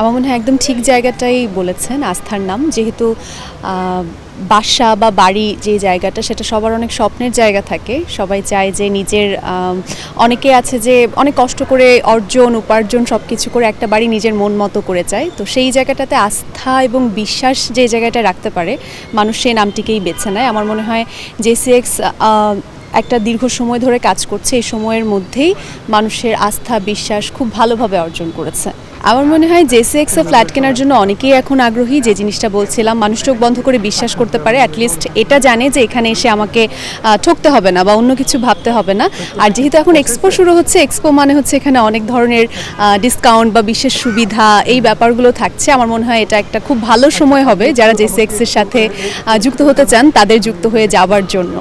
আমার মনে হয় একদম ঠিক জায়গাটাই বলেছেন, আস্থার নাম। যেহেতু বাসা বা বাড়ি যে জায়গাটা, সেটা সবার অনেক স্বপ্নের জায়গা থাকে। সবাই চায় যে নিজের, অনেকে আছে যে অনেক কষ্ট করে অর্জন উপার্জন সব কিছু করে একটা বাড়ি নিজের মন মতো করে চায়। তো সেই জায়গাটাতে আস্থা এবং বিশ্বাস যে জায়গাটা রাখতে পারে, মানুষ সেই নামটিকেই বেছে নেয়। আমার মনে হয় জেসিএক্স একটা দীর্ঘ সময় ধরে কাজ করছে, এই সময়ের মধ্যেই মানুষের আস্থা বিশ্বাস খুব ভালোভাবে অর্জন করেছে। আমার মনে হয় জেসিএক্সে ফ্ল্যাট কেনার জন্য অনেকেই এখন আগ্রহী। যে জিনিসটা বলছিলাম, মানুষ চোখ বন্ধ করে বিশ্বাস করতে পারে, অ্যাটলিস্ট এটা জানে যে এখানে এসে আমাকে ঠকতে হবে না বা অন্য কিছু ভাবতে হবে না। আর যেহেতু এখন এক্সপো শুরু হচ্ছে, এক্সপো মানে হচ্ছে এখানে অনেক ধরনের ডিসকাউন্ট বা বিশেষ সুবিধা, এই ব্যাপারগুলো থাকছে। আমার মনে হয় এটা একটা খুব ভালো সময় হবে যারা জেসিএক্সের সাথে যুক্ত হতে চান তাদের যুক্ত হয়ে যাওয়ার জন্য।